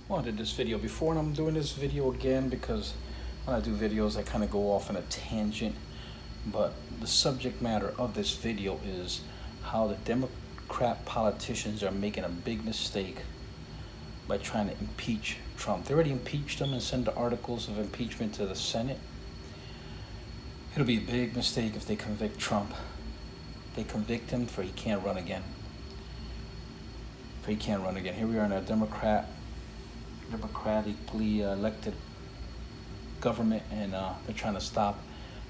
wanted this video before, and I'm doing this video again because when I do videos I kind of go off on a tangent. But the subject matter of this video is how the Democrat politicians are making a big mistake by trying to impeach Trump. They already impeached him and sent the articles of impeachment to the Senate. It'll be a big mistake if they convict Trump. They convict him for he can't run again. Here we are in a democratically elected government, and they're trying to stop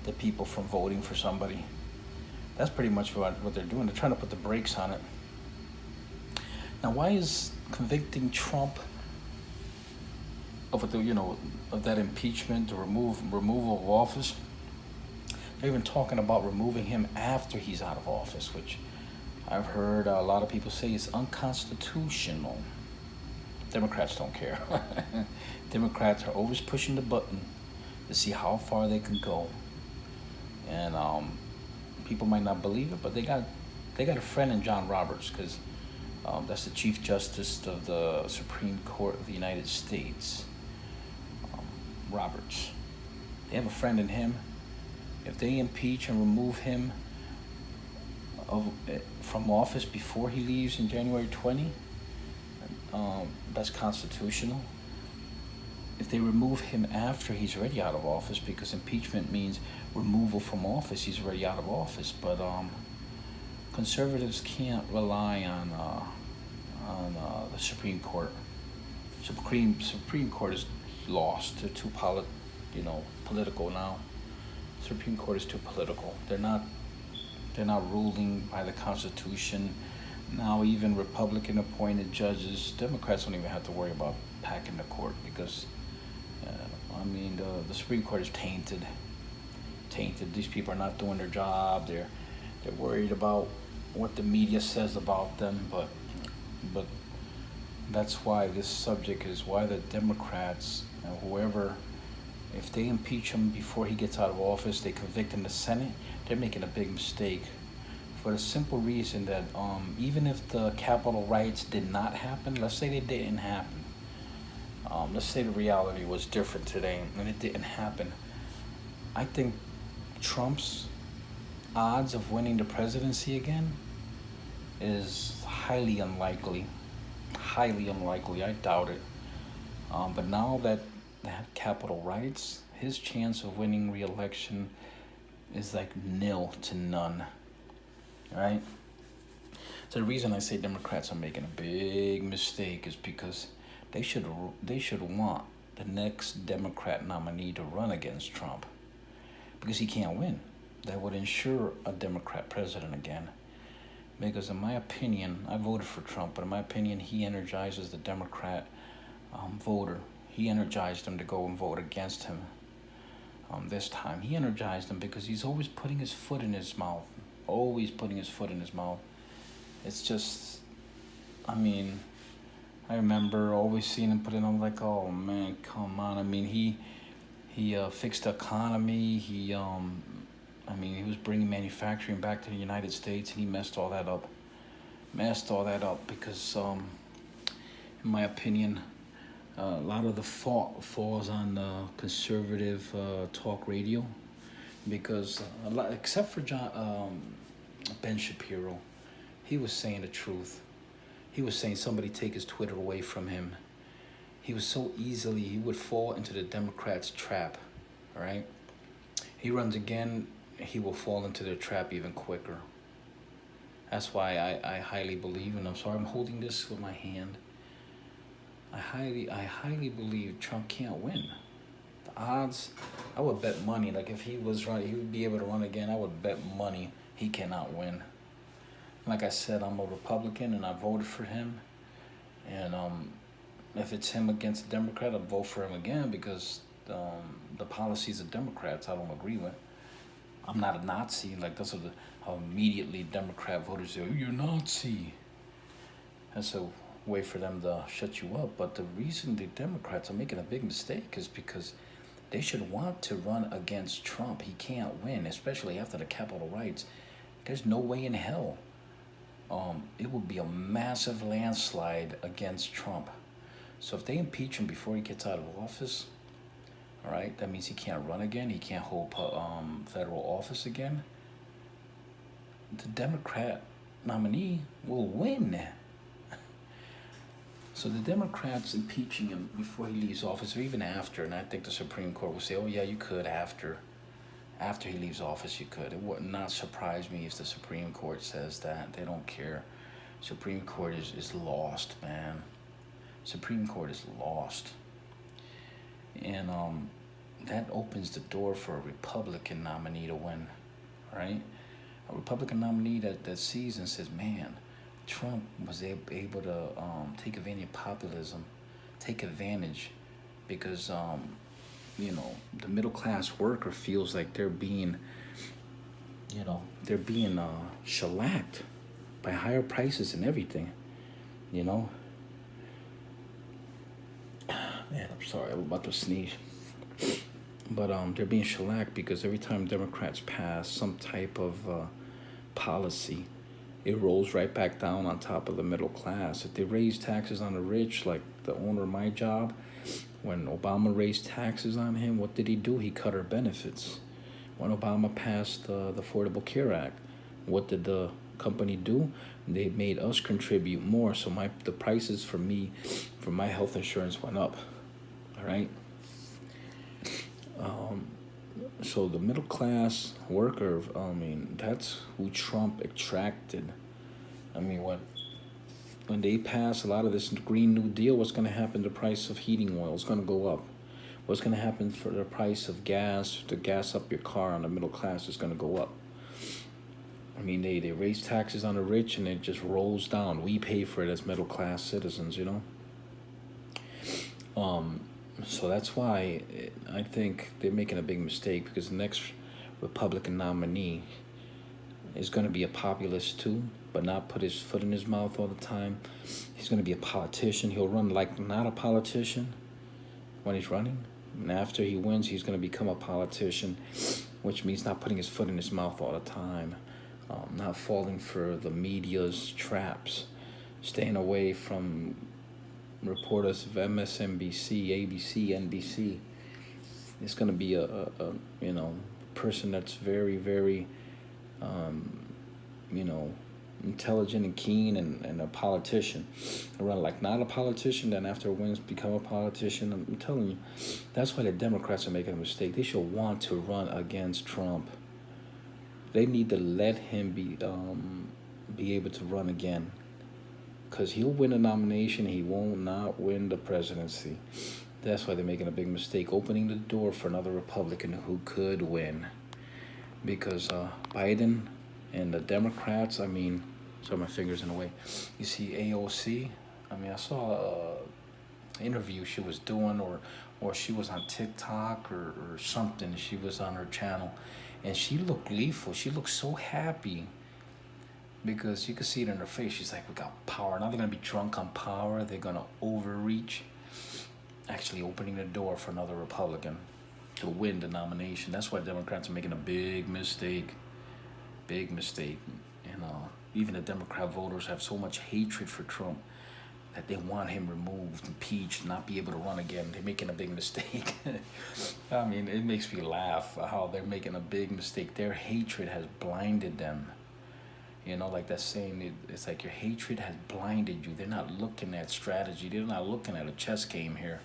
the people from voting for somebody. That's pretty much what they're doing. They're trying to put the brakes on it. Now, why is convicting Trump of that impeachment, the removal of office? They're even talking about removing him after he's out of office, which I've heard a lot of people say is unconstitutional. Democrats don't care. Democrats are always pushing the button to see how far they can go. And people might not believe it, but they got a friend in John Roberts, because that's the Chief Justice of the Supreme Court of the United States. Roberts. They have a friend in him. If they impeach and remove him from office before he leaves in January 20, that's constitutional. If they remove him after he's already out of office, because impeachment means removal from office, he's already out of office. But conservatives can't rely on the Supreme Court. Supreme Court is lost. They're too political now. Supreme Court is too political. They're not ruling by the Constitution. Now even Republican appointed judges, Democrats don't even have to worry about packing the court, because the Supreme Court is tainted. These people are not doing their job. They're worried about what the media says about them, but that's why this subject is why the Democrats and whoever, if they impeach him before he gets out of office, they convict him in the Senate, they're making a big mistake, for the simple reason that even if the Capitol riots did not happen, let's say they didn't happen, let's say the reality was different today and it didn't happen, I think Trump's odds of winning the presidency again is highly unlikely. I doubt it. But now that they have Capitol riots, his chance of winning re-election is like nil to none. All right? So the reason I say Democrats are making a big mistake is because they should want the next Democrat nominee to run against Trump, because he can't win. That would ensure a Democrat president again. Because in my opinion, I voted for Trump, but in my opinion, he energizes the Democrat voter. He energized them to go and vote against him this time. He energized them because he's always putting his foot in his mouth. It's just, I remember always seeing him put it on, like, oh man, come on. He fixed the economy. He was bringing manufacturing back to the United States, and he messed all that up because, in my opinion, a lot of the fault falls on conservative talk radio, because except for Ben Shapiro, he was saying the truth. He was saying somebody take his Twitter away from him. He would fall into the Democrats' trap, all right? He runs again, he will fall into their trap even quicker. That's why I highly believe, and I'm sorry I'm holding this with my hand, I highly believe Trump can't win. The odds, I would bet money, like if he was running, he would be able to run again, I would bet money he cannot win. Like I said, I'm a Republican and I voted for him, and if it's him against a Democrat, I'll vote for him again, because the policies of Democrats I don't agree with. I'm not a Nazi. Like, that's how immediately Democrat voters say, oh, you're a Nazi. That's a way for them to shut you up. But the reason the Democrats are making a big mistake is because they should want to run against Trump. He can't win, especially after the Capitol riots. There's no way in hell. It would be a massive landslide against Trump. So if they impeach him before he gets out of office, all right, that means he can't run again. He can't hold federal office again. The Democrat nominee will win. So the Democrats impeaching him before he leaves office, or even after, and I think the Supreme Court will say, "Oh yeah, you could after he leaves office, you could." It would not surprise me if the Supreme Court says that. They don't care. Supreme Court is lost, man. Supreme Court is lost, and that opens the door for a Republican nominee to win, right? A Republican nominee that sees and says, "Man, Trump was able to take advantage of populism, take advantage because the middle class worker feels like they're being shellacked by higher prices and everything, you know." Man, I'm sorry, I'm about to sneeze. But they're being shellacked because every time Democrats pass some type of policy, it rolls right back down on top of the middle class. If they raise taxes on the rich, like the owner of my job, when Obama raised taxes on him, what did he do? He cut our benefits. When Obama passed the Affordable Care Act, what did the company do? They made us contribute more, so the prices for my health insurance went up. All right. So the middle class worker, that's who Trump attracted. When they pass a lot of this Green New Deal, what's going to happen? The price of heating oil is going to go up. What's going to happen for the price of gas, to gas up your car on the middle class, is going to go up. They raise taxes on the rich and it just rolls down. We pay for it as middle class citizens, So that's why I think they're making a big mistake, because the next Republican nominee is going to be a populist too, but not put his foot in his mouth all the time. He's going to be a politician. He'll run like not a politician when he's running. And after he wins, he's going to become a politician, which means not putting his foot in his mouth all the time, not falling for the media's traps, staying away from reporters of MSNBC, ABC, NBC. It's going to be a person that's very, very, intelligent and keen and a politician. Run like not a politician, then after wins become a politician. I'm telling you, that's why the Democrats are making a mistake. They should want to run against Trump. They need to let him be able to run again, because he'll win a nomination. He won't not win the presidency. That's why they're making a big mistake, opening the door for another Republican who could win. Because Biden and the Democrats, sorry, my fingers in the way. You see AOC, I saw an interview she was doing, or she was on TikTok or something. She was on her channel, and she looked gleeful. She looked so happy, because you could see it in her face. She's like, "We got power." Now they're going to be drunk on power. They're going to overreach, actually opening the door for another Republican to win the nomination. That's why Democrats are making a big mistake. Big mistake. And even the Democrat voters have so much hatred for Trump that they want him removed, impeached, not be able to run again. They're making a big mistake. It makes me laugh how they're making a big mistake. Their hatred has blinded them. Like that saying, it's like your hatred has blinded you. They're not looking at strategy. They're not looking at a chess game here.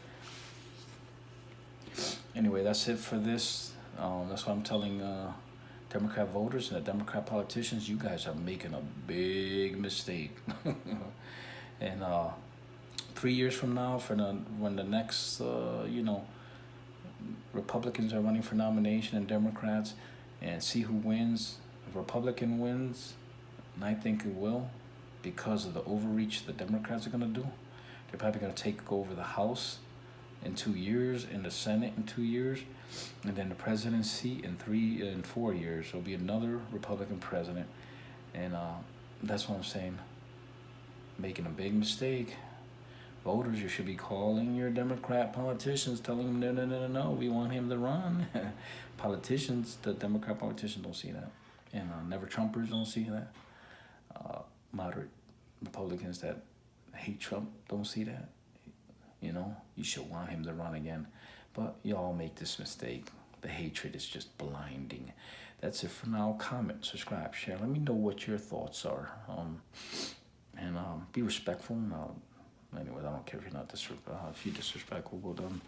Anyway, that's it for this. That's what I'm telling Democrat voters and the Democrat politicians. You guys are making a big mistake. And 3 years from now, when the next, Republicans are running for nomination and Democrats, and see who wins. If Republican wins, and I think it will, because of the overreach the Democrats are going to do. They're probably going to take over the House in 2 years, and the Senate in 2 years, and then the presidency in 3 and 4 years. There'll be another Republican president, and that's what I'm saying. Making a big mistake. Voters, you should be calling your Democrat politicians, telling them, no, we want him to run. Politicians, the Democrat politicians don't see that, and never Trumpers don't see that. Moderate Republicans that hate Trump don't see that. You know, you should want him to run again. But y'all make this mistake. The hatred is just blinding. That's it for now. Comment, subscribe, share. Let me know what your thoughts are. And be respectful. Anyways, I don't care if you're not if you're disrespectful, well done.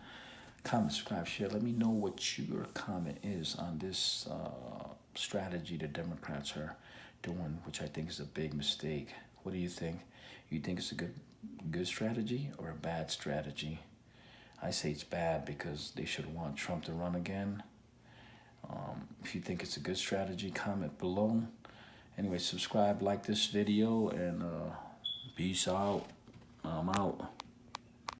Comment, subscribe, share. Let me know what your comment is on this strategy the Democrats are doing, which I think is a big mistake. What do you think? You think it's a good strategy or a bad strategy? I say it's bad because they should want Trump to run again. If you think it's a good strategy, comment below. Anyway, subscribe, like this video, and peace out. I'm out.